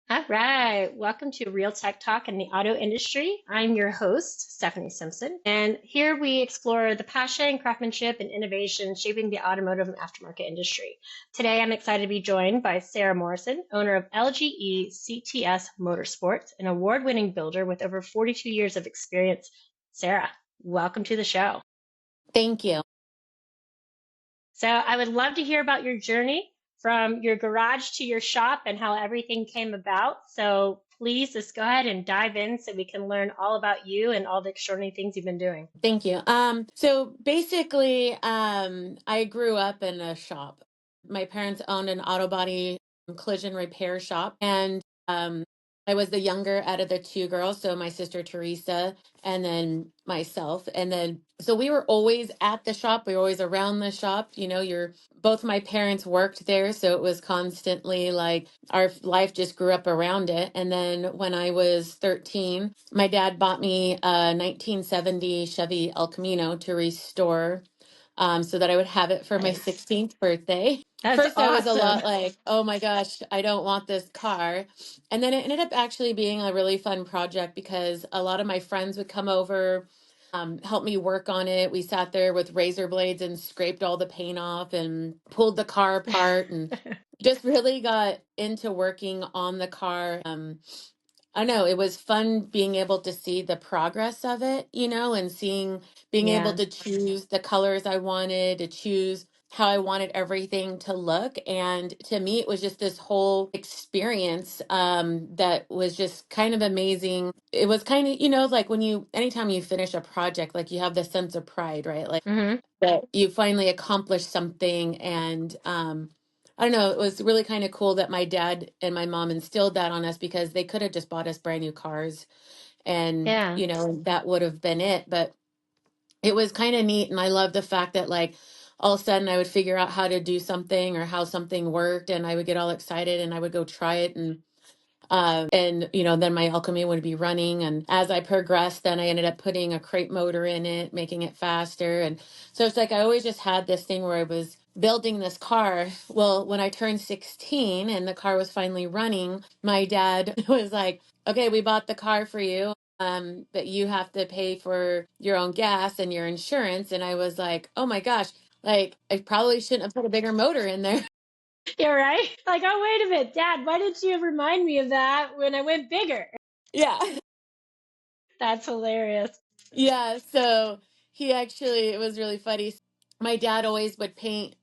All right, welcome to Real Tech Talk in the auto industry. I'm your host, Stephanie Simpson, and here we explore the passion, craftsmanship, and innovation shaping the automotive and aftermarket industry. Today, I'm excited to be joined by Sarah Morrison, owner of LGE CTS Motorsports, an award-winning builder with over 42 years of experience. Sarah, welcome to the show. Thank you. So I would love to hear about your journey from your garage to your shop and how everything came about. So please just go ahead and dive in so we can learn all about you and all the extraordinary things you've been doing. Thank you. So basically, I grew up in a shop. My parents owned an auto body collision repair shop, and I was the younger out of the two girls. So my sister Teresa, and then myself, and then so we were always at the shop. We were always around the shop. You're both my parents worked there, so it was constantly like our life just grew up around it. And then when I was 13, my dad bought me a 1970 Chevy El Camino to restore, so that I would have it for my Nice. 16th birthday. That's First, I was a awesome. lot like, oh my gosh, I don't want this car. And then it ended up actually being a really fun project because a lot of my friends would come over, help me work on it. We sat there with razor blades and scraped all the paint off and pulled the car apart and just really got into working on the car. I know it was fun being able to see the progress of it, and being able Yeah. to choose the colors I wanted, to choose how I wanted everything to look. And to me, it was just this whole experience that was just kind of amazing. It was kind of, like anytime you finish a project, like you have this sense of pride, right? Like Hmm. that you finally accomplished something. And I don't know, it was really kind of cool that my dad and my mom instilled that on us because they could have just bought us brand new cars and, Yeah. that would have been it. But it was kind of neat. And I love the fact that, like, all of a sudden I would figure out how to do something or how something worked and I would get all excited and I would go try it. And then my alchemy would be running. And as I progressed, then I ended up putting a crate motor in it, making it faster. And so it's like I always just had this thing where I was building this car. Well, when I turned 16 and the car was finally running, my dad was like, okay, we bought the car for you. But you have to pay for your own gas and your insurance. And I was like, oh my gosh, like I probably shouldn't have put a bigger motor in there. You're right. Like, oh, wait a minute, Dad, why didn't you remind me of that when I went bigger? Yeah. That's hilarious. Yeah, so it was really funny. My dad always would paint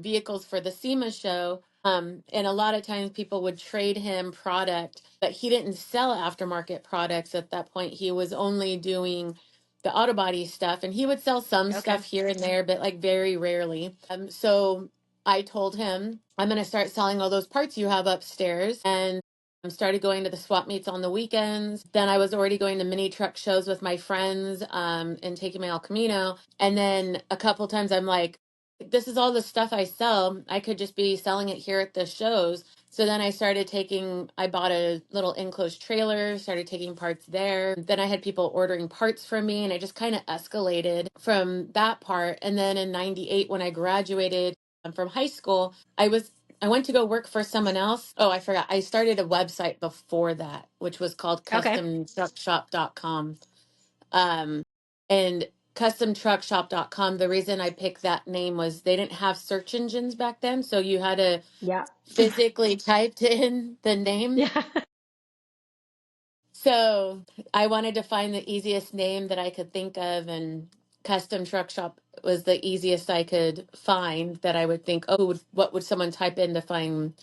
vehicles for the SEMA show. And a lot of times people would trade him product, but he didn't sell aftermarket products at that point. He was only doing the auto body stuff, and he would sell some Okay. stuff here and there, but like very rarely. So I told him, I'm going to start selling all those parts you have upstairs. And I started going to the swap meets on the weekends. Then I was already going to mini truck shows with my friends, and taking my El Camino. And then a couple times I'm like, this is all the stuff I sell. I could just be selling it here at the shows. So then I bought a little enclosed trailer, started taking parts there. Then I had people ordering parts from me, and I just kind of escalated from that part. And then in 98, when I graduated from high school, I went to go work for someone else. Oh, I forgot. I started a website before that, which was called Okay. customtruckshop.com. Um, and customtruckshop.com, the reason I picked that name was they didn't have search engines back then. So you had to Yeah. physically type in the name. Yeah. So I wanted to find the easiest name that I could think of, and Custom Truck Shop was the easiest I could find that I would think, oh, what would someone type in to find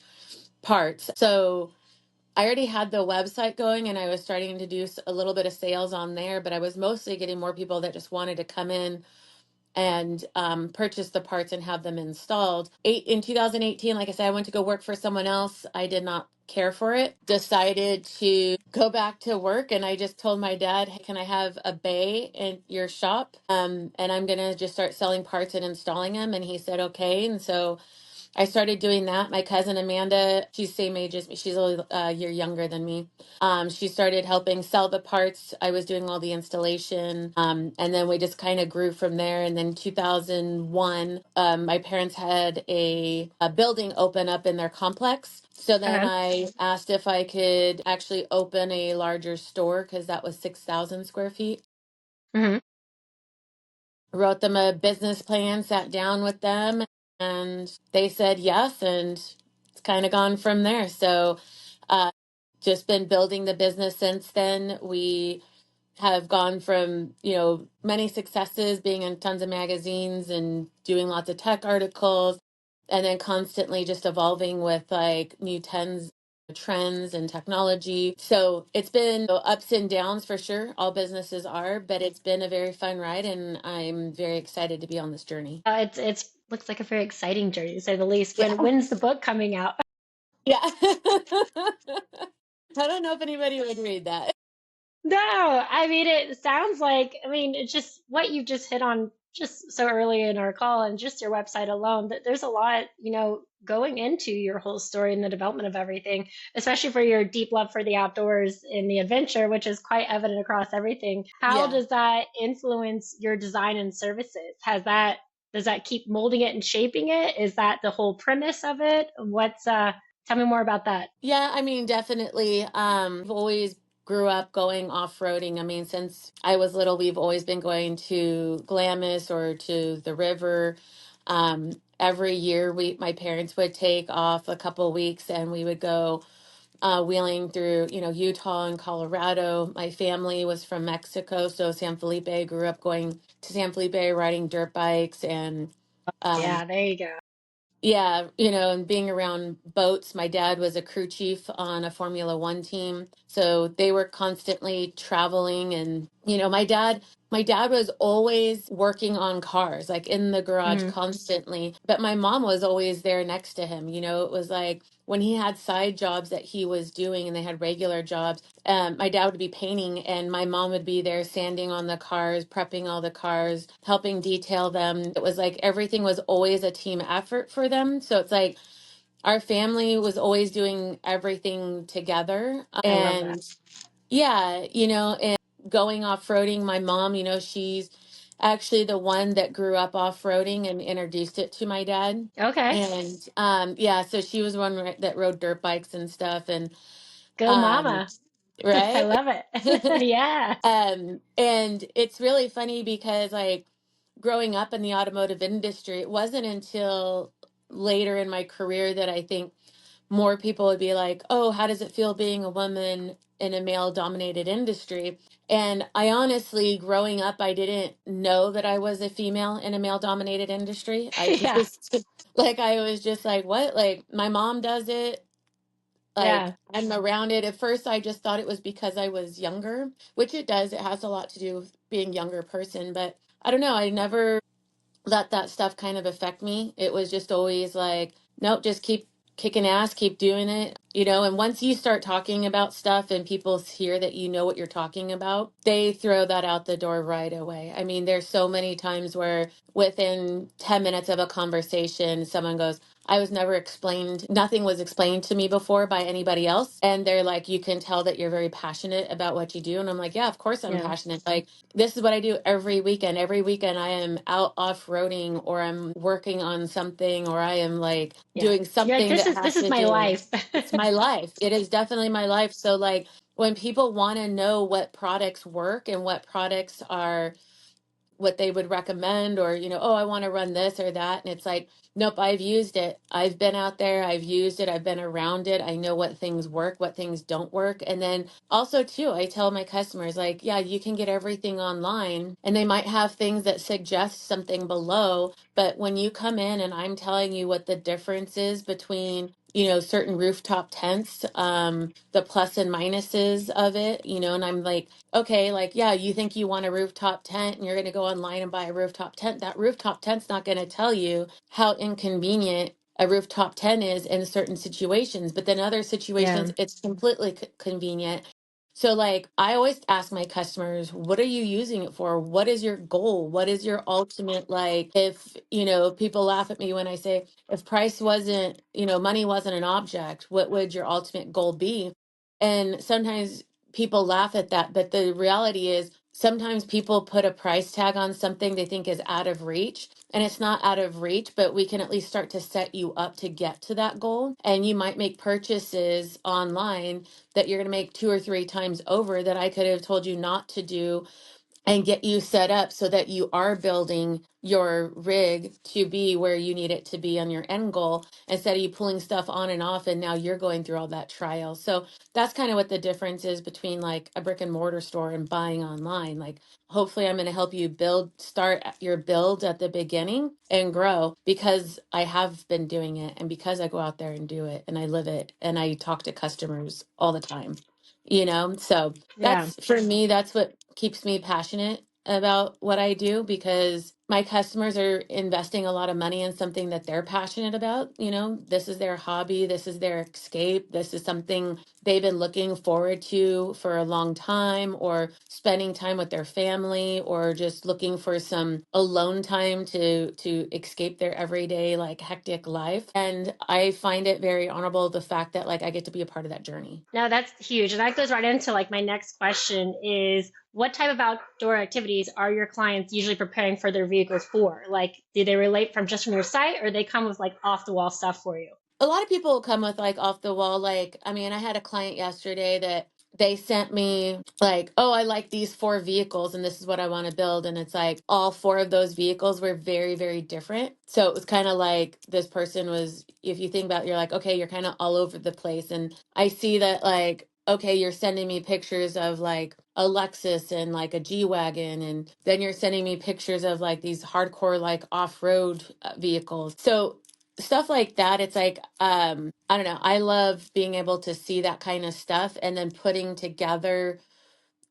parts? So I already had the website going and I was starting to do a little bit of sales on there, but I was mostly getting more people that just wanted to come in and purchase the parts and have them installed. In 2018, like I said, I went to go work for someone else. I did not care for it. Decided to go back to work, and I just told my dad, "Hey, can I have a bay in your shop? And I'm gonna just start selling parts and installing them." And he said, "Okay." And so I started doing that. My cousin Amanda, she's same age as me. She's only a year younger than me. She started helping sell the parts. I was doing all the installation. And then we just kind of grew from there. And then 2001, my parents had a building open up in their complex. So then Okay. I asked if I could actually open a larger store because that was 6,000 square feet. Hmm. Wrote them a business plan, sat down with them, and they said yes, and it's kind of gone from there. So, uh, just been building the business since then. We have gone from, many successes, being in tons of magazines and doing lots of tech articles, and then constantly just evolving with like new trends and technology. So it's been ups and downs for sure. All businesses are, but it's been a very fun ride, and I'm very excited to be on this journey. It's looks like a very exciting journey, to say the least. Yeah. When's the book coming out? Yeah. I don't know if anybody would read that. No, I mean, it sounds like, I mean, it's just what you just hit on just so early in our call and just your website alone, that there's a lot, going into your whole story and the development of everything, especially for your deep love for the outdoors and the adventure, which is quite evident across everything. How Yeah. does that influence your design and services? Does that keep molding it and shaping it? Is that the whole premise of it? Tell me more about that. Yeah, I mean, definitely. I've always grew up going off-roading. I mean, since I was little, we've always been going to Glamis or to the river. Every year, my parents would take off a couple weeks, and we would go wheeling through, Utah and Colorado. My family was from Mexico, so San Felipe. I grew up going to San Felipe, riding dirt bikes, and um, Yeah, there you go. yeah, and being around boats, my dad was a crew chief on a Formula One team. So they were constantly traveling. And, my dad was always working on cars, like in the garage Hmm. constantly. But my mom was always there next to him. It was like when he had side jobs that he was doing and they had regular jobs, my dad would be painting and my mom would be there sanding on the cars, prepping all the cars, helping detail them. It was like everything was always a team effort for them. So it's like our family was always doing everything together. I love that. And yeah, and going off-roading, my mom, she's actually the one that grew up off-roading and introduced it to my dad. Okay. And yeah, so she was one that rode dirt bikes and stuff. And Go um, mama. I right. love it. Yeah. And it's really funny because like growing up in the automotive industry, it wasn't until later in my career that I think more people would be like, "Oh, how does it feel being a woman in a male-dominated industry?" And I honestly, growing up, I didn't know that I was a female in a male-dominated industry. I Yeah. just like I was just like, "What?" Like my mom does it. Like Yeah. I'm around it. At first, I just thought it was because I was younger, which it does. It has a lot to do with being a younger person, but I don't know. I never let that stuff kind of affect me. It was just always like, nope, just keep kicking ass, keep doing it, and once you start talking about stuff and people hear that you know what you're talking about, they throw that out the door right away. I mean, there's so many times where within 10 minutes of a conversation, someone goes, I was never explained, nothing was explained to me before by anybody else. And they're like, you can tell that you're very passionate about what you do. And I'm like, yeah, of course I'm Yeah. passionate. Like, this is what I do every weekend. Every weekend I am out off-roading or I'm working on something or I am like Yeah. doing You're like, something that this has is to my do. life. It's my life. It is definitely my life. So like when people want to know what products work and what products are what they would recommend or oh, I want to run this or that, and it's like, nope, I've used it, I've been out there, I've used it, I've been around it, I know what things work, what things don't work. And then also too, I tell my customers like, yeah, you can get everything online and they might have things that suggest something below, but when you come in and I'm telling you what the difference is between certain rooftop tents, the plus and minuses of it, and I'm like, okay, like, yeah, you think you want a rooftop tent and you're going to go online and buy a rooftop tent. That rooftop tent's not going to tell you how inconvenient a rooftop tent is in certain situations, but then other Yeah. situations, it's completely convenient. So like I always ask my customers, what are you using it for? What is your goal? What is your ultimate, like, if, people laugh at me when I say, if price wasn't, money wasn't an object, what would your ultimate goal be? And sometimes people laugh at that, but the reality is sometimes people put a price tag on something they think is out of reach, and it's not out of reach, but we can at least start to set you up to get to that goal. And you might make purchases online that you're going to make two or three times over that I could have told you not to do, and get you set up so that you are building your rig to be where you need it to be on your end goal, instead of you pulling stuff on and off and now you're going through all that trial. So that's kind of what the difference is between like a brick and mortar store and buying online. Like, hopefully I'm going to help you start your build at the beginning and grow, because I have been doing it, and because I go out there and do it and I live it and I talk to customers all the time, so Yeah. that's, for me, that's what keeps me passionate about what I do, because my customers are investing a lot of money in something that they're passionate about. This is their hobby, this is their escape, this is something they've been looking forward to for a long time, or spending time with their family, or just looking for some alone time to escape their everyday like hectic life. And I find it very honorable, the fact that like I get to be a part of that journey. No, that's huge. And that goes right into like my next question is what type of outdoor activities are your clients usually preparing for their vehicles for? Like, do they relate from your site or they come with like off the wall stuff for you? A lot of people come with like off the wall, like, I mean, I had a client yesterday that they sent me like, oh, I like these four vehicles and this is what I want to build. And it's like all four of those vehicles were very, very different. So it was kind of like this person was, if you think about it, you're like, okay, you're kind of all over the place. And I see that like, okay, you're sending me pictures of like a Lexus and like a G-Wagon, and then you're sending me pictures of like these hardcore like off-road vehicles. So stuff like that, it's like, I don't know, I love being able to see that kind of stuff and then putting together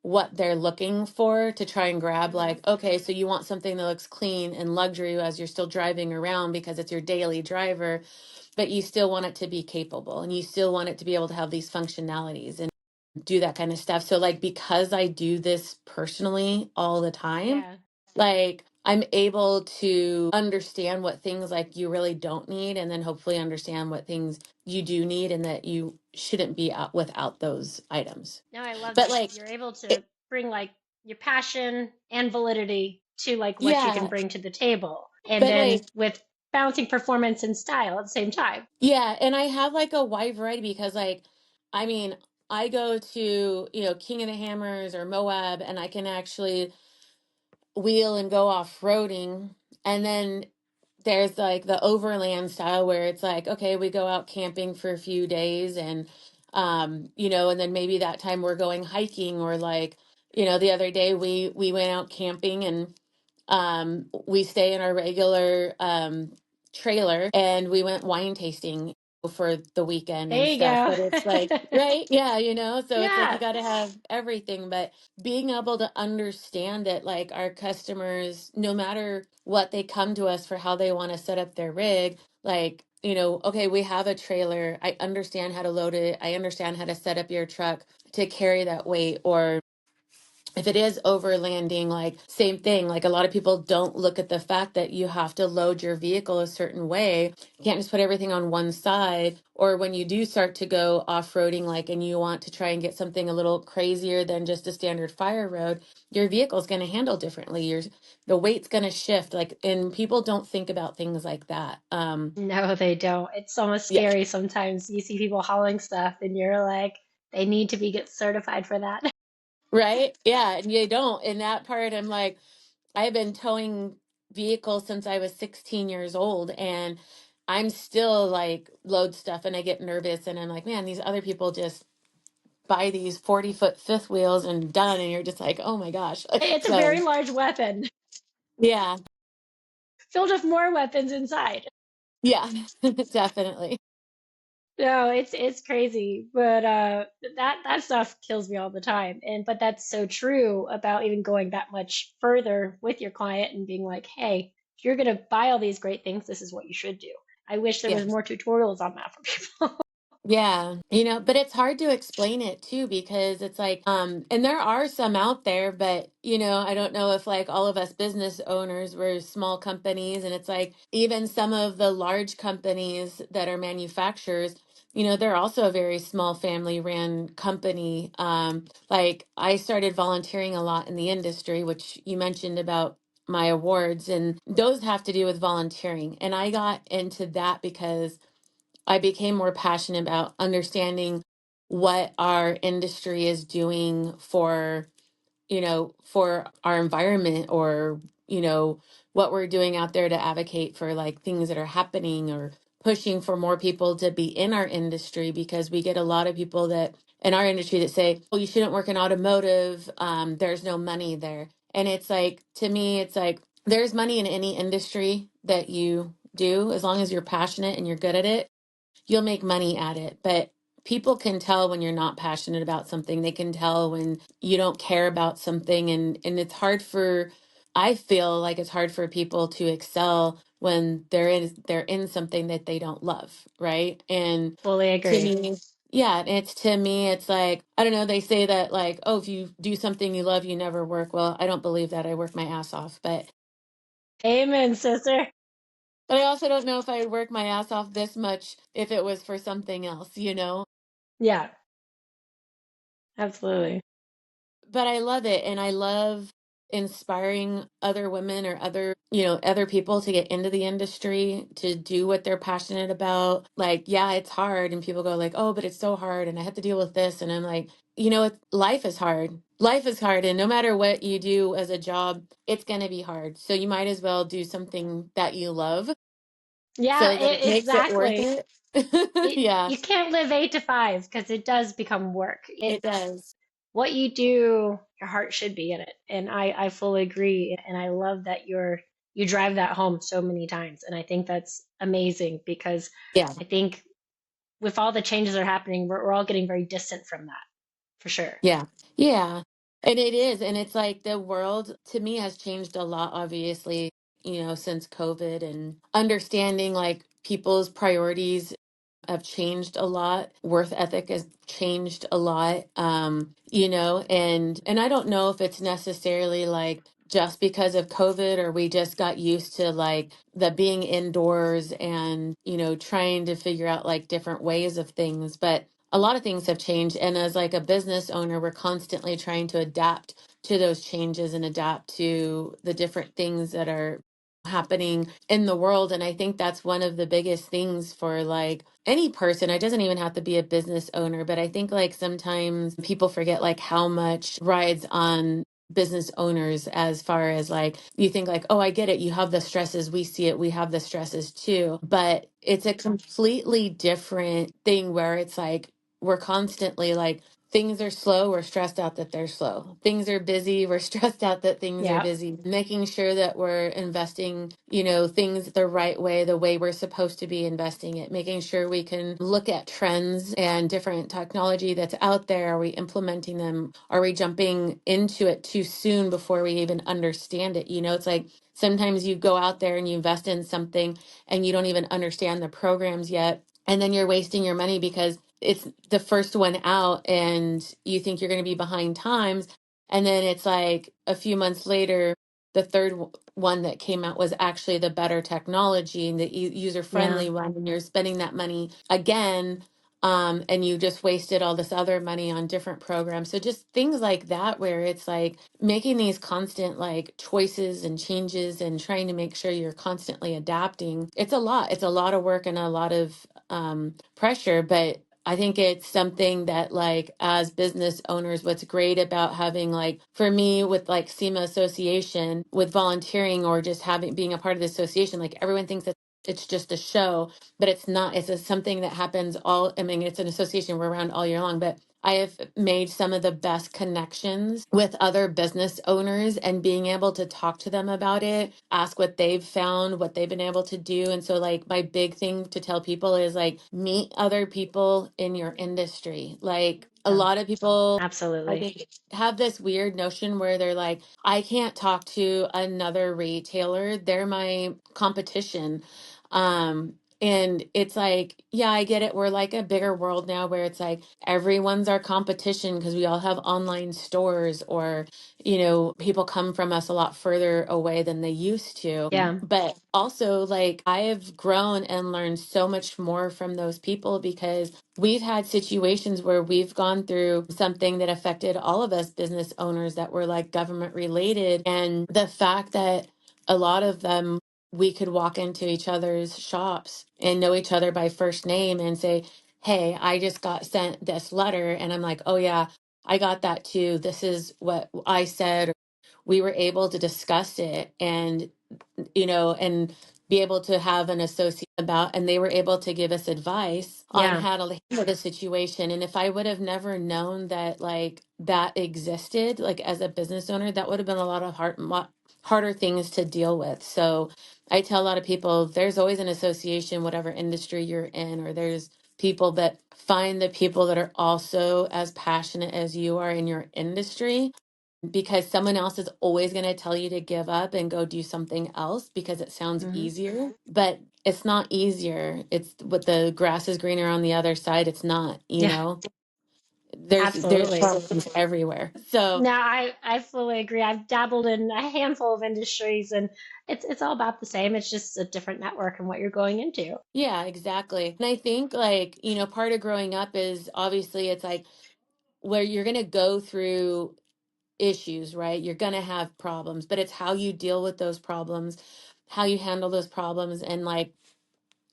what they're looking for to try and grab, Hmm. like, okay, so you want something that looks clean and luxury as you're still driving around because it's your daily driver, but you still want it to be capable and you still want it to be able to have these functionalities and do that kind of stuff. So like, because I do this personally all the time, Yeah. like I'm able to understand what things like you really don't need, and then hopefully understand what things you do need and that you shouldn't be out without those items. No, I love But that. like You're able to it, bring like your passion and validity to like what you can yeah, bring to the table. And but then like with balancing performance and style at the same time. yeah, and I have like a wide variety because like, I mean, I go to, King of the Hammers or Moab, and I can actually wheel and go off-roading. And then there's like the overland style where it's like, okay, we go out camping for a few days, and and then maybe that time we're going hiking, or like, the other day we went out camping, and we stay in our regular trailer, and we went wine tasting for the weekend There and you stuff. go. But it's like, right? Yeah, so it's like you Yeah. got to have everything. But being able to understand that, like, our customers, no matter what they come to us for how they want to set up their rig, like, okay, we have a trailer. I understand how to load it. I understand how to set up your truck to carry that weight. Or if it is overlanding, like same thing, like a lot of people don't look at the fact that you have to load your vehicle a certain way. You can't just put everything on one side. Or when you do start to go off-roading, like, and you want to try and get something a little crazier than just a standard fire road, your vehicle's going to handle differently. The weight's going to shift, like, and people don't think about things like that. No, they don't. It's almost Yeah. scary sometimes. You see people hauling stuff and you're like, they need to be get certified for that. Right, yeah, and you don't. In that part, I'm like, I've been towing vehicles since I was 16 years old, and I'm still like load stuff and I get nervous, and I'm like, man, these other people just buy these 40-foot fifth wheels and done, and you're just like, oh my gosh. It's a So very large weapon yeah, filled with more weapons inside. yeah, definitely. No, it's crazy, but that stuff kills me all the time. And but that's so true about even going that much further with your client and being like, hey, if you're gonna buy all these great things, this is what you should do. I wish there was Yes. more tutorials on that for people. Yeah, but it's hard to explain it too because it's like, and there are some out there, but I don't know if like all of us business owners were small companies, and it's like even some of the large companies that are manufacturers, they're also a very small family ran company. Like I started volunteering a lot in the industry, which you mentioned about my awards, and those have to do with volunteering. And I got into that because I became more passionate about understanding what our industry is doing for our environment, or, what we're doing out there to advocate for like things that are happening, or pushing for more people to be in our industry, because we get a lot of people that in our industry that say, well, you shouldn't work in automotive. There's no money there. And it's like, to me, it's like, there's money in any industry that you do, as long as you're passionate and you're good at it, you'll make money at it. But people can tell when you're not passionate about something. They can tell when you don't care about something, and it's hard for I feel like it's hard for people to excel when they're in something that they don't love, right? And Fully to agree. me, yeah, to me it's like, I don't know, they say that like, oh, if you do something you love, you never work. Well, I don't believe that. I work my ass off, Amen, sister. but I also don't know if I would work my ass off this much if it was for something else. Yeah, absolutely. But I love it, and I love inspiring other women or other people to get into the industry, to do what they're passionate about. Like, yeah, it's hard, and people go like, "Oh, but it's so hard and I have to deal with this." And I'm like, life is hard. Life is hard, and no matter what you do as a job, it's going to be hard. So you might as well do something that you love Yeah, so that it makes it worth exactly. it. Yeah, You can't live 8 to 5 because it does become work. it does. What you do, your heart should be in it. And I fully agree. And I love that you drive that home so many times. And I think that's amazing because Yeah. I think with all the changes that are happening, we're all getting very distant from that for sure. Yeah. Yeah. And it is. And it's like the world to me has changed a lot, obviously, since COVID, and understanding like people's priorities have changed a lot. Worth ethic has changed a lot. And I don't know if it's necessarily like just because of COVID, or we just got used to like the being indoors and, trying to figure out like different ways of things. But a lot of things have changed. And as like a business owner, we're constantly trying to adapt to those changes and adapt to the different things that are happening in the world. And I think that's one of the biggest things for like any person. It doesn't even have to be a business owner, but I think like sometimes people forget like how much rides on business owners, as far as like you think like, oh, I get it, you have the stresses, we see it, we have the stresses too, but it's a completely different thing where it's like we're constantly like, things are slow, we're stressed out that they're slow. Things are busy, we're stressed out that things are Yeah. busy. Making sure that we're investing, things the right way, the way we're supposed to be investing it. Making sure we can look at trends and different technology that's out there. Are we implementing them? Are we jumping into it too soon before we even understand it? It's like sometimes you go out there and you invest in something and you don't even understand the programs yet. And then you're wasting your money because it's the first one out and you think you're going to be behind times. And then it's like a few months later, the third one that came out was actually the better technology and the user Yeah. friendly one. And you're spending that money again. And you just wasted all this other money on different programs. So just things like that, where it's like making these constant like choices and changes and trying to make sure you're constantly adapting. It's a lot. It's a lot of work and a lot of pressure, but I think it's something that like as business owners, what's great about having like for me with like SEMA association with volunteering or just having being a part of the association, like everyone thinks that it's just a show, but it's not. Something that happens I mean, it's an association we're around all year long, but I have made some of the best connections with other business owners and being able to talk to them about it, ask what they've found, what they've been able to do. And so, like, my big thing to tell people is like, meet other people in your industry. Like, a Yeah. lot of people, I Absolutely. think, have this weird notion where they're like, I can't talk to another retailer, they're my competition. And it's like, yeah, I get it. We're like a bigger world now where it's like everyone's our competition because we all have online stores, or, people come from us a lot further away than they used to. Yeah. But also, like, I have grown and learned so much more from those people because we've had situations where we've gone through something that affected all of us business owners that were like government related. And the fact that a lot of them, we could walk into each other's shops and know each other by first name and say, hey, I just got sent this letter. And I'm like, oh, yeah, I got that too. This is what I said. We were able to discuss it and be able to have an associate about, and they were able to give us advice on Yeah. how to handle the situation. And if I would have never known that, like, that existed, like, as a business owner, that would have been a lot of harder things to deal with. So I tell a lot of people there's always an association, whatever industry you're in, or there's people that find the people that are also as passionate as you are in your industry, because someone else is always going to tell you to give up and go do something else because it sounds Hmm. easier, but it's not easier. It's what the grass is greener on the other side. It's not, Yeah. there's Absolutely. problems everywhere. So No, I fully agree. I've dabbled in a handful of industries, and it's all about the same. It's just a different network and what you're going into. yeah, exactly. And I think, like, part of growing up is obviously it's like where you're going to go through issues, right? You're going to have problems, but it's how you deal with those problems, how you handle those problems, and like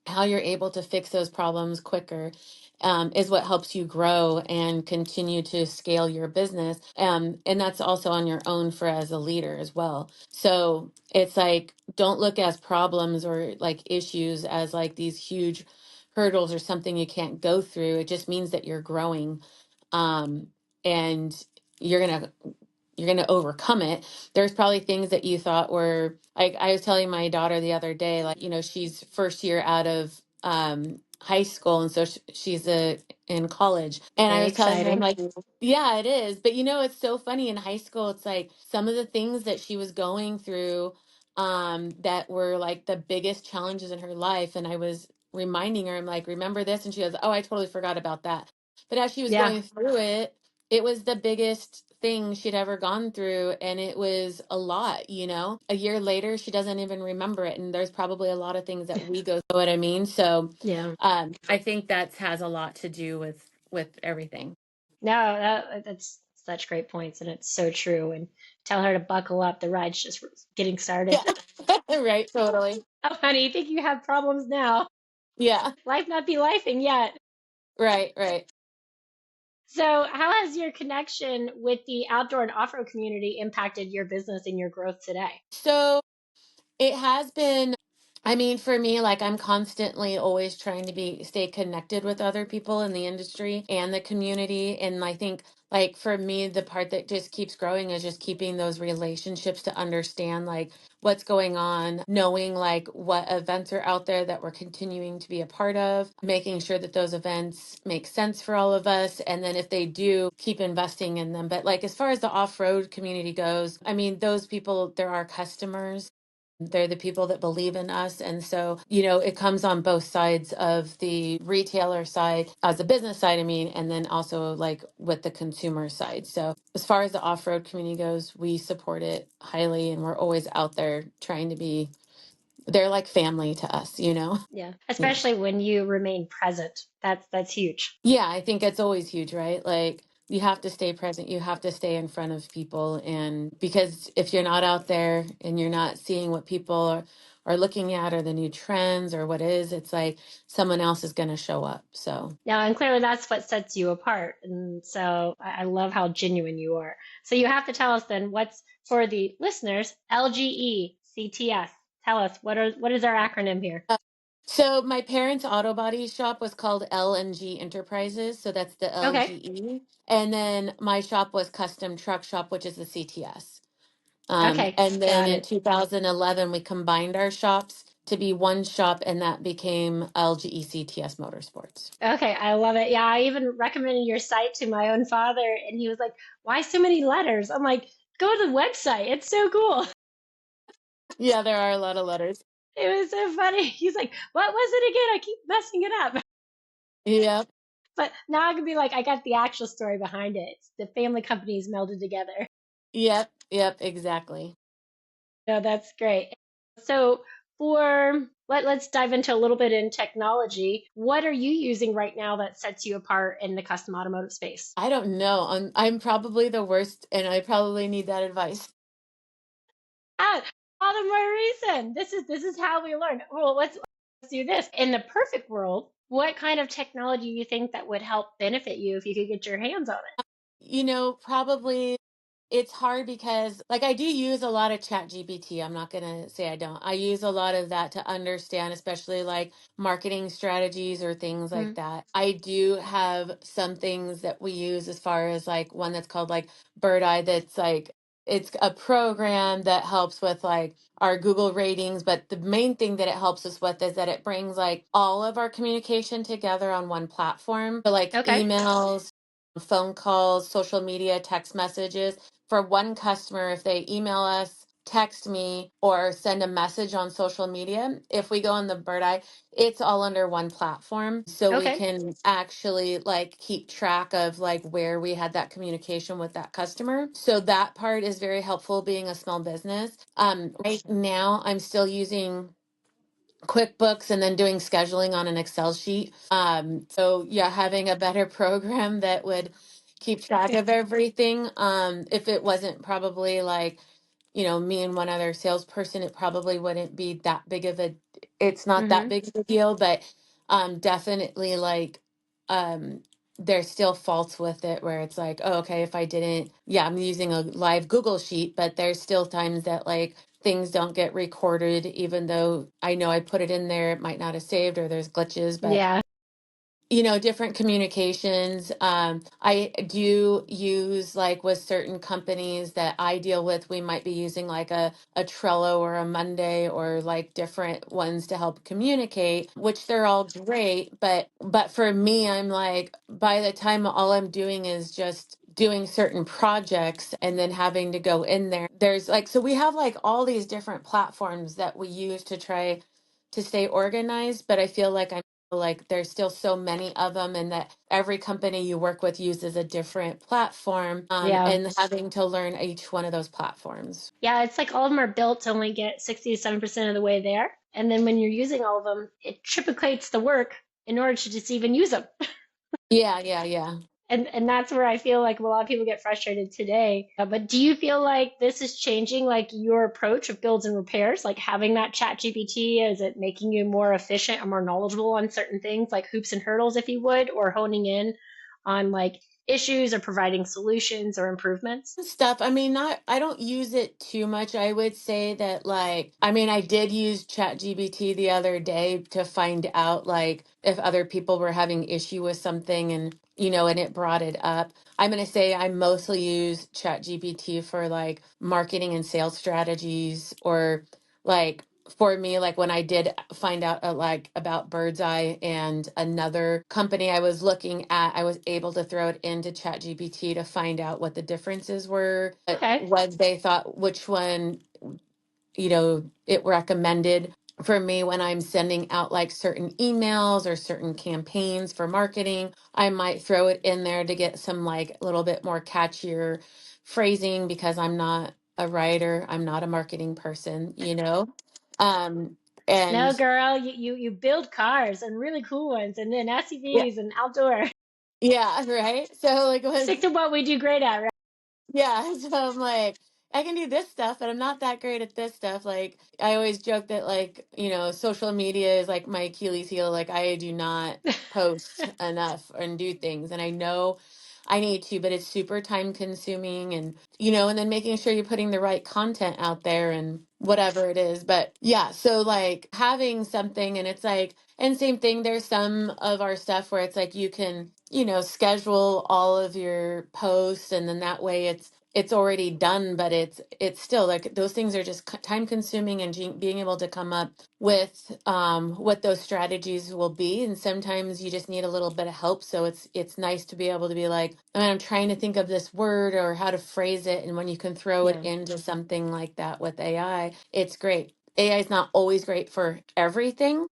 how you're able to fix those problems quicker, is what helps you grow and continue to scale your business. And that's also on your own for as a leader as well. So it's like, don't look as problems or like issues as like these huge hurdles or something you can't go through. It just means that you're growing. And you're going to overcome it. There's probably things that you thought were like, I was telling my daughter the other day, like, she's first year out of high school, and so she's in college, and I Very was telling her, I'm exciting. like, yeah, it is, but it's so funny. In high school, it's like some of the things that she was going through, that were like the biggest challenges in her life, and I was reminding her, I'm like, remember this? And she goes, oh, I totally forgot about that. But as she was Yeah. going through it, it was the biggest thing she'd ever gone through, and it was a lot. A year later, she doesn't even remember it, and there's probably a lot of things that we go through, what I mean? So Yeah. I think that has a lot to do with everything. No, that's such great points, and it's so true. And tell her to buckle up. The ride's just getting started. Yeah. Right, totally. Oh, honey, you think you have problems now? Yeah. Life not be lifing yet. Right, right. So, how has your connection with the outdoor and off-road community impacted your business and your growth today? So it has been, I mean, for me, like, I'm constantly always trying to stay connected with other people in the industry and the community. And I think, like, for me, the part that just keeps growing is just keeping those relationships to understand, like, what's going on, knowing, like, what events are out there that we're continuing to be a part of, making sure that those events make sense for all of us. And then if they do, keep investing in them. But, like, as far as the off road community goes, I mean, those people, they're our customers. They're the people that believe in us. And so, it comes on both sides of the retailer side, as a business side, I mean, and then also like with the consumer side. So, as far as the off road community goes, we support it highly, and we're always out there trying to be, they're like family to us. Yeah, Yeah. especially when you remain present. That's huge. Yeah, I think it's always huge, right? Like, you have to stay present, you have to stay in front of people. And because if you're not out there and you're not seeing what people are looking at, or the new trends or what is, it's like someone else is going to show up. So, Now, and clearly that's what sets you apart. And so I love how genuine you are. So you have to tell us then what's for the listeners, LGE, CTS. Tell us what is our acronym here? so my parents' auto body shop was called L&G Enterprises. So that's the Okay. LGE. And then my shop was Custom Truck Shop, which is the CTS. Okay. And then Got in it. 2011, we combined our shops to be one shop, and that became LGE CTS Motorsports. Okay, I love it. Yeah, I even recommended your site to my own father, and he was like, "Why so many letters?" I'm like, "Go to the website. It's so cool." Yeah, there are a lot of letters. It was so funny. He's like, "What was it again? I keep messing it up." Yep. But now I can be like, I got the actual story behind it. The family companies melded together. Yep. Yep. Exactly. No, that's great. So let's dive into a little bit in technology. What are you using right now that sets you apart in the custom automotive space? I don't know. I'm probably the worst, and I probably need that advice. Ah, all the more reason. This is how we learn. Well, let's do this. In the perfect world, what kind of technology you think that would help benefit you if you could get your hands on it? Probably it's hard because like I do use a lot of chat GPT. I'm not gonna say I don't. I use a lot of that to understand, especially like marketing strategies or things like Mm. that. I do have some things that we use as far as like one that's called like Bird Eye that's like it's a program that helps with like our Google ratings, but the main thing that it helps us with is that it brings like all of our communication together on one platform. So like Okay. emails, phone calls, social media, text messages. For one customer, if they email us, text me, or send a message on social media, if we go on the Bird Eye, it's all under one platform. So we Okay. can actually like keep track of like where we had that communication with that customer. So that part is very helpful being a small business. Right now, I'm still using QuickBooks and then doing scheduling on an Excel sheet. So yeah, having a better program that would keep track of everything. If it wasn't probably like, me and one other salesperson, it probably wouldn't be that big of a, it's not that Mm-hmm. big of a deal, but definitely like, um, there's still faults with it where it's like, oh, okay, if I didn't, yeah, I'm using a live Google sheet, but there's still times that like things don't get recorded, even though I know I put it in there, it might not have saved or there's glitches, but Yeah. different communications. I do use like with certain companies that I deal with, we might be using like a Trello or a Monday or like different ones to help communicate, which they're all great. But for me, I'm like, by the time all I'm doing is just doing certain projects and then having to go in there, there's like, so we have like all these different platforms that we use to try to stay organized, but I feel like there's still so many of them and that every company you work with uses a different platform, Yeah. and having to learn each one of those platforms. Yeah, it's like all of them are built to only get 60 to 7% of the way there. And then when you're using all of them, it triplicates the work in order to just even use them. Yeah, yeah, yeah. And that's where I feel like a lot of people get frustrated today. But do you feel like this is changing like your approach of builds and repairs? Like having that chat GPT, is it making you more efficient or more knowledgeable on certain things like hoops and hurdles, if you would, or honing in on like issues or providing solutions or improvements? Stuff. I mean, not, I don't use it too much. I would say that, like, I mean, I did use ChatGPT the other day to find out, like, if other people were having issue with something and it brought it up. I'm going to say I mostly use ChatGPT for like marketing and sales strategies or like, for me, like when I did find out like about Bird's Eye and another company I was looking at, I was able to throw it into ChatGPT to find out what the differences were, Okay. what they thought, which one, it recommended for me when I'm sending out like certain emails or certain campaigns for marketing. I might throw it in there to get some like a little bit more catchier phrasing because I'm not a writer, I'm not a marketing person. Um, No, and girl, you build cars and really cool ones, and then yeah, SUVs and outdoor. yeah, right. So like Stick when to what we do great at, right? Yeah, so I'm like, I can do this stuff, but I'm not that great at this stuff. Like, I always joke that, like, social media is like my Achilles heel. Like, I do not post enough and do things. And I know I need to, but it's super time consuming and then making sure you're putting the right content out there and whatever it is. But yeah, so like having something and it's like, and same thing, there's some of our stuff where it's like you can, schedule all of your posts and then that way it's already done, but it's still like those things are just time consuming and being able to come up with what those strategies will be. And sometimes you just need a little bit of help. So it's nice to be able to be like, I mean, I'm trying to think of this word or how to phrase it. And when you can throw it Yeah. into something like that with AI, it's great. AI is not always great for everything,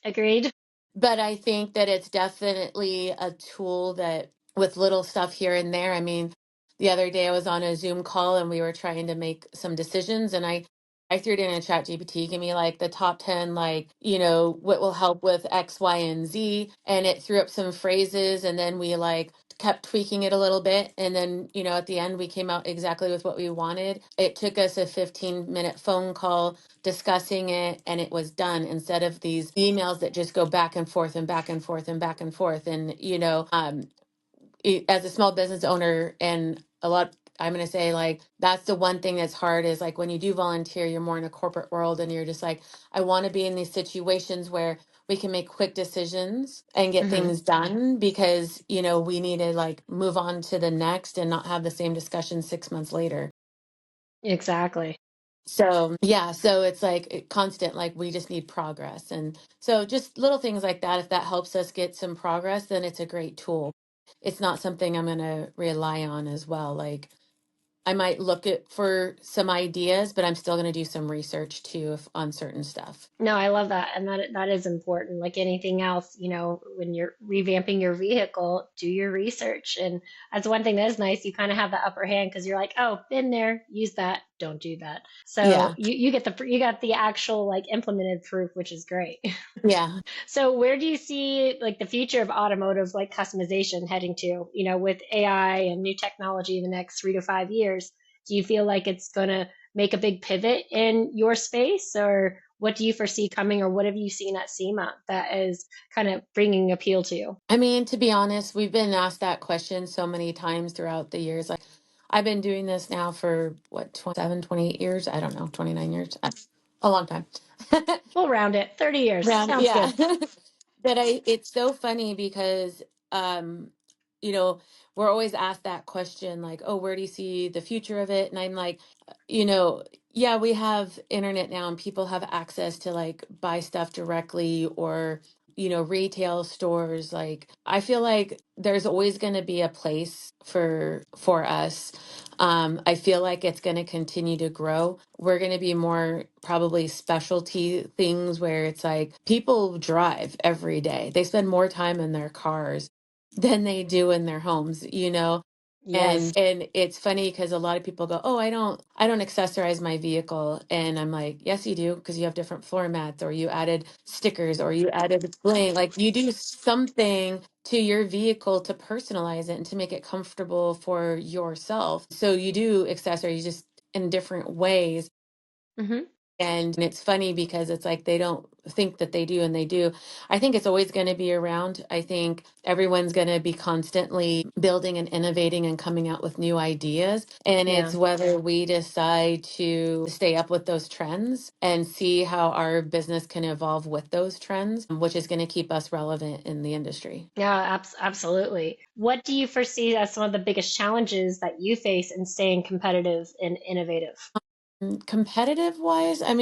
Agreed. but I think that it's definitely a tool that with little stuff here and there. I mean, the other day I was on a Zoom call and we were trying to make some decisions, and I threw it in a chat GPT, give me like the top 10, like, what will help with X, Y, and Z. And it threw up some phrases, and then we like kept tweaking it a little bit. And then, at the end, we came out exactly with what we wanted. It took us a 15-minute phone call discussing it, and it was done, instead of these emails that just go back and forth and back and forth and back and forth. And as a small business owner, and I'm going to say, like, that's the one thing that's hard, is like when you do volunteer, you're more in a corporate world, and you're just like, I want to be in these situations where we can make quick decisions and get Hmm. things done, because we need to like move on to the next and not have the same discussion 6 months later. Exactly. So, yeah, so it's like constant, like we just need progress. And so just little things like that, if that helps us get some progress, then it's a great tool. It's not something I'm going to rely on as well. Like I might look at for some ideas, but I'm still going to do some research too on certain stuff. No, I love that. And that is important. Like anything else, when you're revamping your vehicle, do your research. And that's one thing that is nice. You kind of have the upper hand because you're like, oh, been there, use that, don't do that. So Yeah. you got the actual like implemented proof, which is great. Yeah. So where do you see like the future of automotive like customization heading to, with AI and new technology in the next 3 to 5 years? Do you feel like it's going to make a big pivot in your space, or what do you foresee coming, or what have you seen at SEMA that is kind of bringing appeal to you? I mean, to be honest, we've been asked that question so many times throughout the years. Like I've been doing this now for what, 27, 28 years? I don't know, 29 years. A long time. We'll round it. 30 years. Round, Sounds yeah. good. But it's so funny because um, you know, we're always asked that question, like, oh, where do you see the future of it? And I'm like, you know, yeah, we have internet now and people have access to like buy stuff directly, or retail stores. Like I feel like there's always going to be a place for us. I feel like it's going to continue to grow. We're going to be more probably specialty things where it's like people drive every day. They spend more time in their cars than they do in their homes, Yes. and it's funny because a lot of people go, oh, I don't accessorize my vehicle. And I'm like, yes, you do, because you have different floor mats, or you added stickers, or you added bling. Like you do something to your vehicle to personalize it and to make it comfortable for yourself. So you do accessories, just in different ways. Hmm. And it's funny because it's like they don't think that they do, and they do. I think it's always going to be around. I think everyone's going to be constantly building and innovating and coming out with new ideas. And it's Yeah. whether we decide to stay up with those trends and see how our business can evolve with those trends, which is going to keep us relevant in the industry. Yeah, absolutely. What do you foresee as some of the biggest challenges that you face in staying competitive and innovative? Competitive wise, I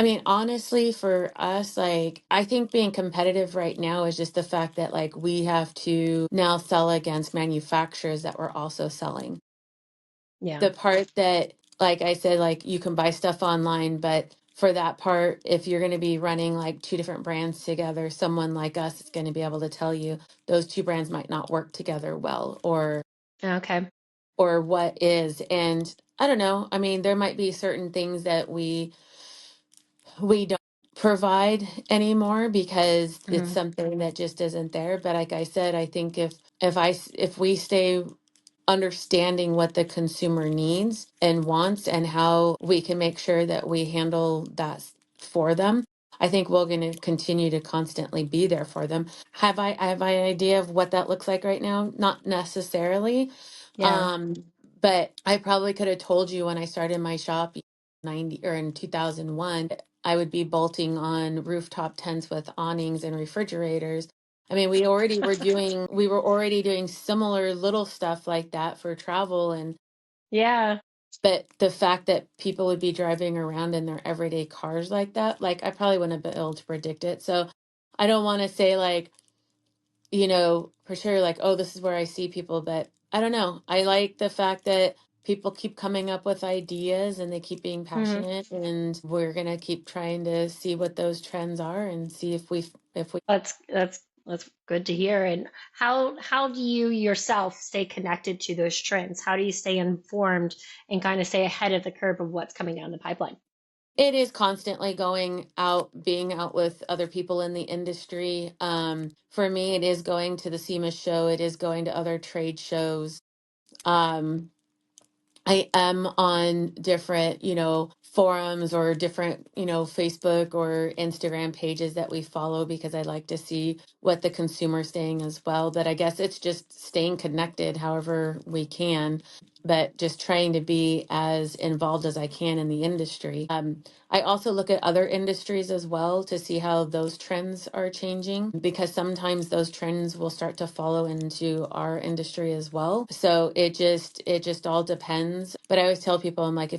mean honestly, for us, like I think being competitive right now is just the fact that like we have to now sell against manufacturers that we're also selling. Yeah. The part that, like I said, like you can buy stuff online, but for that part, if you're going to be running like two different brands together, someone like us is going to be able to tell you those two brands might not work together well, Okay. or what is. And I don't know, I mean, there might be certain things that we don't provide anymore because it's Hmm. something that just isn't there. But like I said, I think if we stay understanding what the consumer needs and wants, and how we can make sure that we handle that for them, I think we're going to continue to constantly be there for them. Have I an idea of what that looks like right now? Not necessarily. Yeah. um but I probably could have told you when I started my shop 90 or in 2001, I would be bolting on rooftop tents with awnings and refrigerators. I mean, we were already doing similar little stuff like that for travel. And Yeah. but the fact that people would be driving around in their everyday cars like that, like I probably wouldn't have been able to predict it. So I don't want to say like, for sure, like, oh, this is where I see people, but I don't know. I like the fact that people keep coming up with ideas and they keep being Hmm. passionate, and we're going to keep trying to see what those trends are and see if we That's good to hear. And how do you yourself stay connected to those trends? How do you stay informed and kind of stay ahead of the curve of what's coming down the pipeline? it is constantly going out, being out with other people in the industry. For me, it is going to the SEMA show. It is going to other trade shows. Um, I am on different, forums or different, Facebook or Instagram pages that we follow because I like to see what the consumer's saying as well. But I guess it's just staying connected however we can, but just trying to be as involved as I can in the industry. I also look at other industries as well to see how those trends are changing because sometimes those trends will start to follow into our industry as well. So it just all depends. But I always tell people, I'm like,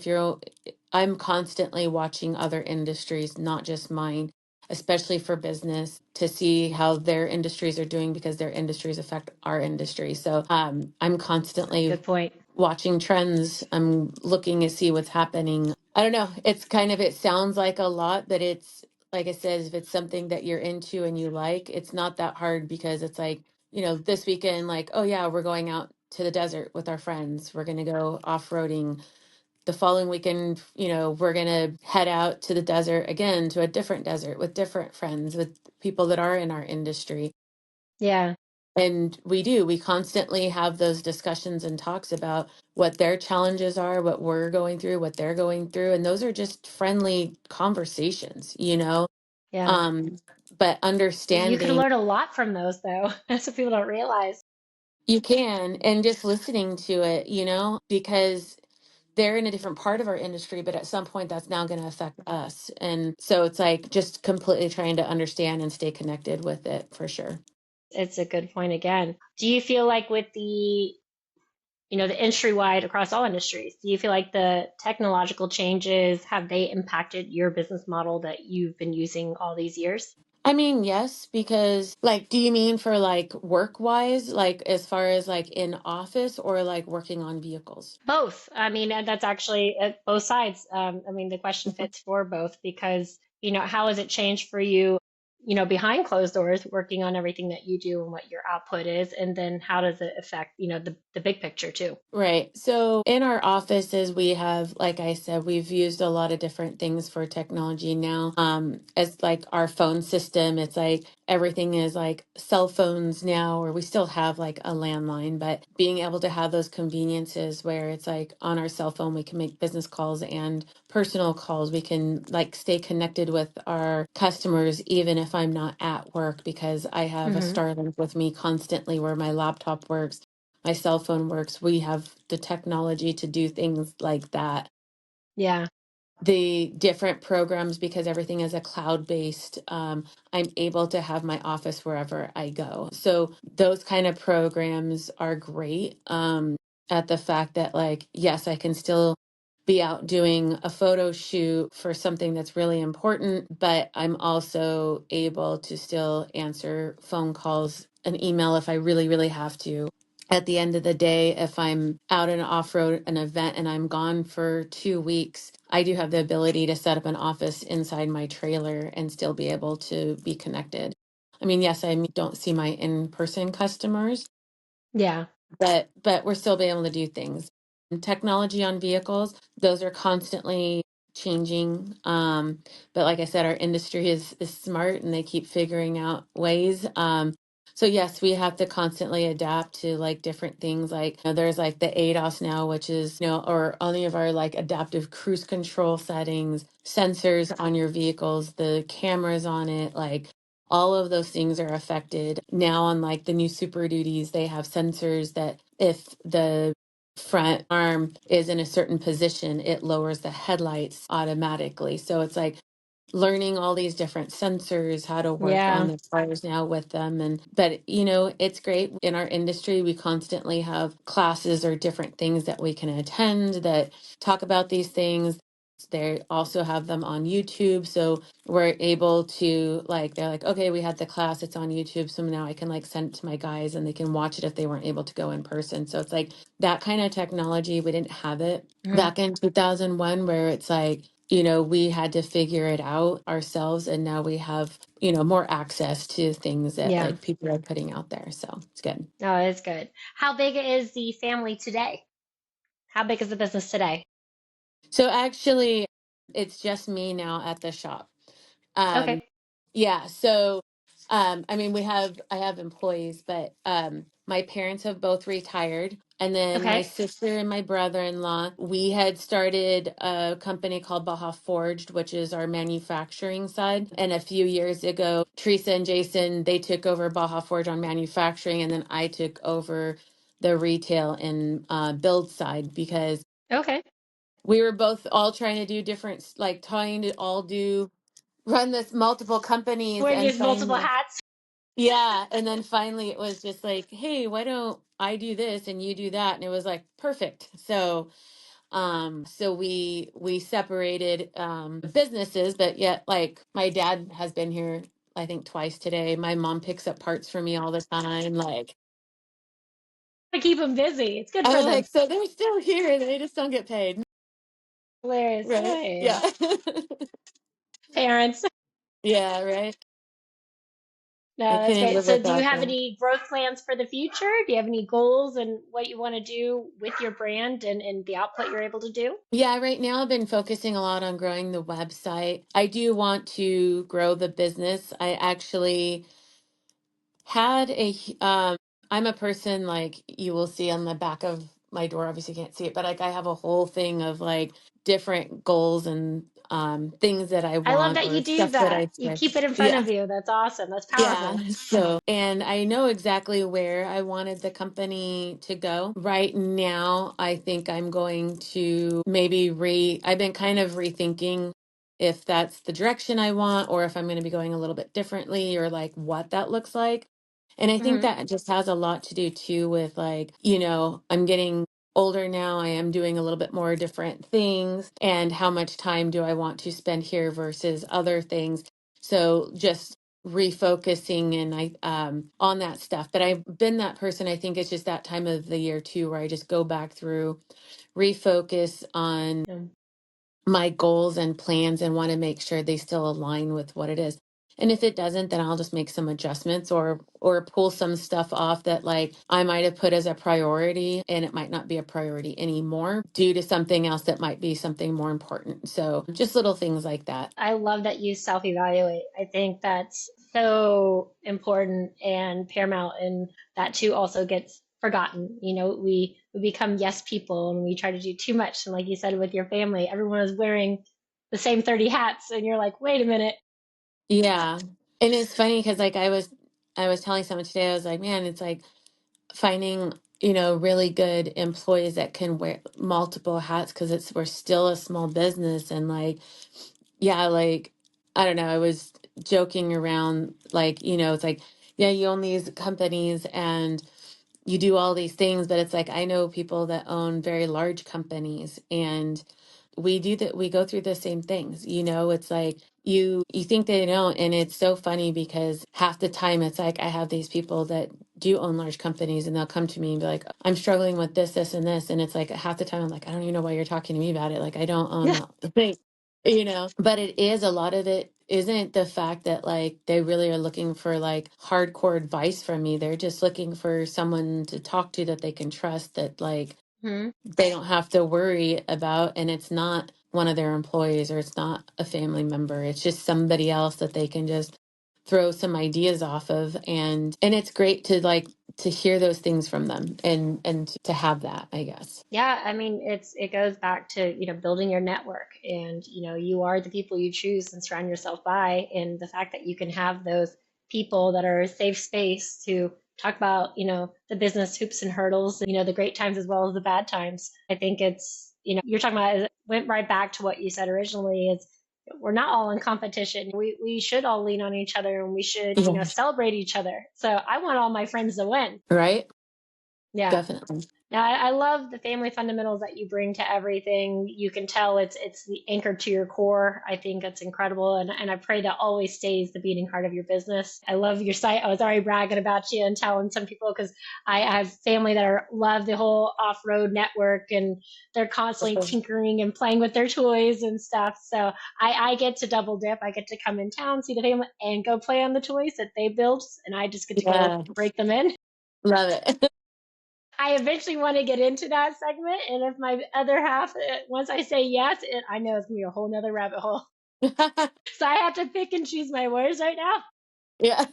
I'm constantly watching other industries, not just mine, especially for business, to see how their industries are doing because their industries affect our industry. So I'm constantly Good point. watching trends. I'm looking to see what's happening. I don't know. It sounds like a lot, but it's like I said, if it's something that you're into and you like, it's not that hard because it's like, this weekend, like, oh yeah, we're going out to the desert with our friends. We're going to go off-roading. The following weekend, we're going to head out to the desert again, to a different desert with different friends, with people that are in our industry. Yeah, And we constantly have those discussions and talks about what their challenges are, what we're going through, what they're going through. And those are just friendly conversations. yeah. Um, but You can understanding learn a lot from those, though. That's what people don't realize. you can, and just listening to it, because they're in a different part of our industry, but at some point that's now going to affect us. And so it's like just completely trying to understand and stay connected with it for sure. It's a good point again. Do you feel like with the industry wide across all industries, do you feel like the technological changes have they impacted your business model that you've been using all these years? I mean, yes, because like, do you mean for like work wise, like as far as like in office or like working on vehicles? Both. I mean, and that's actually both sides. I mean, the question Mhm. fits for both because, how has it changed for you, behind closed doors, working on everything that you do and what your output is, and then how does it affect, the big picture too? Right. So in our offices, we have, like I said, we've used a lot of different things for technology now. As like our phone system, it's like everything is like cell phones now, or we still have like a landline, but being able to have those conveniences where it's like on our cell phone, we can make business calls and personal calls. We can like stay connected with our customers, even if I'm not at work, because I have a Hmm. Starlink with me constantly where my laptop works, my cell phone works. We have the technology to do things like that. Yeah. The different programs, because everything is a cloud based, I'm able to have my office wherever I go. So those kind of programs are great. At the fact that, like, yes, I can still be out doing a photo shoot for something that's really important, but I'm also able to still answer phone calls, an email if I really, really have to. At the end of the day, if I'm out in an off-road an event and I'm gone for 2 weeks, I do have the ability to set up an office inside my trailer and still be able to be connected. I mean, yes, don't see my in-person customers, Yeah. but we're still being able to do things. Technology on vehicles, those are constantly changing. But like I said, our industry is smart and they keep figuring out ways. So yes, we have to constantly adapt to like different things. Like, there's like the ADAS now, which is, or any of our like adaptive cruise control settings, sensors on your vehicles, the cameras on it, like all of those things are affected now. On like the new Super Duties, they have sensors that if the front arm is in a certain position, it lowers the headlights automatically. So it's like learning all these different sensors, how to work on Yeah. the cars now with them. And but it's great. In our industry, we constantly have classes or different things that we can attend that talk about these things. They also have them on YouTube. So we're able to like, they're like, okay, we had the class, it's on YouTube. So now I can like send it to my guys and they can watch it if they weren't able to go in person. So it's like that kind of technology. We didn't have it Mhm. back in 2001, where it's like, we had to figure it out ourselves. And now we have, more access to things that Yeah. like people are putting out there. So it's good. No, it's good. How big is the family today? How big is the business today? So actually, it's just me now at the shop. Um, Okay. yeah, so I mean I have employees, but my parents have both retired. And then my Okay. sister and my brother-in-law, we had started a company called Baja Forged, which is our manufacturing side. And a few years ago, Teresa and Jason, they took over Baja Forge on manufacturing, and then I took over the retail and build side because Okay. we were both all trying to do different, like trying to all do run this multiple companies. Wearing And these multiple finally, hats. yeah, and then finally it was just like, hey, why don't I do this and you do that? And it was like perfect. So we separated businesses, but yet like my dad has been here I think twice today. My mom picks up parts for me all the time. Like To keep them busy. It's good for I'm them. like, so they're still here, they just don't get paid. Hilarious. Right. Oh, yeah. Yeah. Parents. Yeah, right. No, I that's couldn't great. live So, do you without have them. any growth plans for the future? Do you have any goals and what you want to do with your brand and the output you're able to do? Yeah, right now I've been focusing a lot on growing the website. I do want to grow the business. I actually had I'm a person like you will see on the back of my door. Obviously you can't see it, but like I have a whole thing of like different goals and things that I I love want that you or do stuff that that. I You say. keep it in front Yeah. of you. That's awesome. That's Yeah. powerful. So, and I know exactly where I wanted the company to go. Right now, I think I'm going to I've been kind of rethinking if that's the direction I want or if I'm going to be going a little bit differently or like what that looks like. And I think Hmm. that just has a lot to do too with like, I'm getting older now. I am doing a little bit more different things. And how much time do I want to spend here versus other things? So just refocusing and I on that stuff. But I've been that person. I think it's just that time of the year too where I just go back through, refocus on Yeah. my goals and plans and want to make sure they still align with what it is. And if it doesn't, then I'll just make some adjustments or pull some stuff off that like I might have put as a priority and it might not be a priority anymore due to something else that might be something more important. So just little things like that. I love that you self evaluate. I think that's so important and paramount, and that too also gets forgotten. We become yes people and we try to do too much. And like you said with your family, everyone is wearing the same 30 hats, and you're like, wait a minute. Yeah. And it's funny because like I was telling someone today, I was like, man, it's like finding, really good employees that can wear multiple hats because we're still a small business and like, yeah, like I don't know, I was joking around like, it's like, yeah, you own these companies and you do all these things, but it's like I know people that own very large companies and we do that we go through the same things. It's like you think they don't, and it's so funny because half the time it's like I have these people that do own large companies and they'll come to me and be like, I'm struggling with this and this, and it's like half the time I'm like, I don't even know why you're talking to me about it, like I don't own that thing. But it is a lot of it isn't the fact that like they really are looking for like hardcore advice from me. They're just looking for someone to talk to that they can trust, that like Hmm. they don't have to worry about, and it's not one of their employees or it's not a family member. It's just somebody else that they can just throw some ideas off of, and it's great to like to hear those things from them and to have that, I guess. Yeah, I mean, it goes back to, building your network, and, you are the people you choose and surround yourself by, and the fact that you can have those people that are a safe space to talk about, the business hoops and hurdles, and, the great times as well as the bad times. I think it's, you're talking about, it went right back to what you said originally is we're not all in competition. We should all lean on each other and we should, Yeah. celebrate each other. So I want all my friends to win. Right. Yeah. Definitely. Now, I love the family fundamentals that you bring to everything. You can tell it's the anchor to your core. I think it's incredible, and I pray that always stays the beating heart of your business. I love your site. I was already bragging about you and telling some people because I have family that love the whole off-road network, and they're constantly tinkering and playing with their toys and stuff. So I get to double dip. I get to come in town, see the family, and go play on the toys that they built, and I just get to go Yeah, break them in. love it. I eventually want to get into that segment, and if my other half, once I say yes, I know it's gonna be a whole nother rabbit hole. So I have to pick and choose my words right now. Yeah.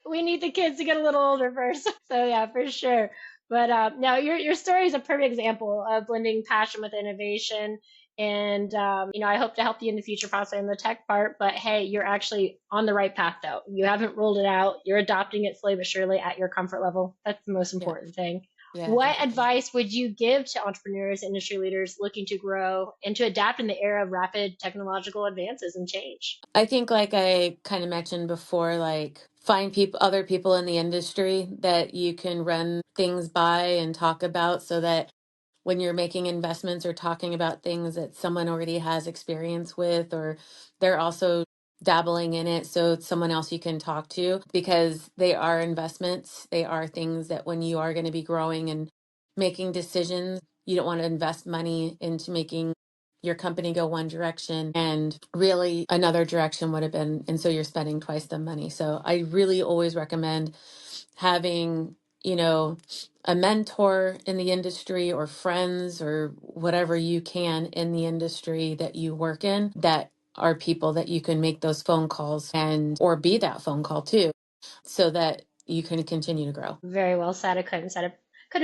We need the kids to get a little older first. So yeah, for sure. But no, your story is a perfect example of blending passion with innovation. And I hope to help you in the future, possibly in the tech part. But hey, you're actually on the right path, though. You haven't ruled it out. You're adopting it slowly but surely at your comfort level. That's the most Yeah, important thing. yeah, What definitely. advice would you give to entrepreneurs, industry leaders looking to grow and to adapt in the era of rapid technological advances and change? I think like I kind of mentioned before, like find people, other people in the industry that you can run things by and talk about so that when you're making investments or talking about things that someone already has experience with, or they're also dabbling in it, so it's someone else you can talk to because they are investments. They are things that when you are going to be growing and making decisions, you don't want to invest money into making your company go one direction and really another direction would have been, and so you're spending twice the money. So I really always recommend having, you know, a mentor in the industry or friends or whatever you can in the industry that you work in that are people that you can make those phone calls and or be that phone call too so that you can continue to grow. Very well said. Couldn't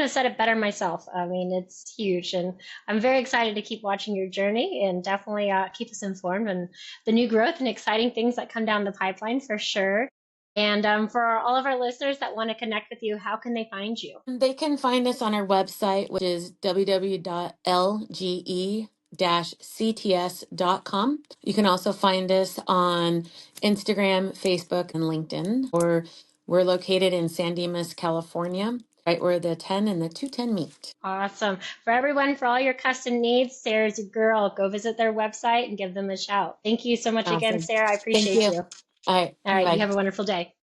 have said it better myself. I mean, it's huge, and I'm very excited to keep watching your journey and definitely keep us informed and the new growth and exciting things that come down the pipeline for sure. And for all of our listeners that want to connect with you, how can they find you? They can find us on our website, which is www.lge-cts.com. You can also find us on Instagram, Facebook, and LinkedIn. Or we're located in San Dimas, California, right where the 10 and the 210 meet. Awesome. For everyone, for all your custom needs, Sarah's your girl. Go visit their website and give them a shout. Thank you so much again, Awesome. Sarah. I Thank appreciate you. you. All right. All right. You Bye. have a wonderful day.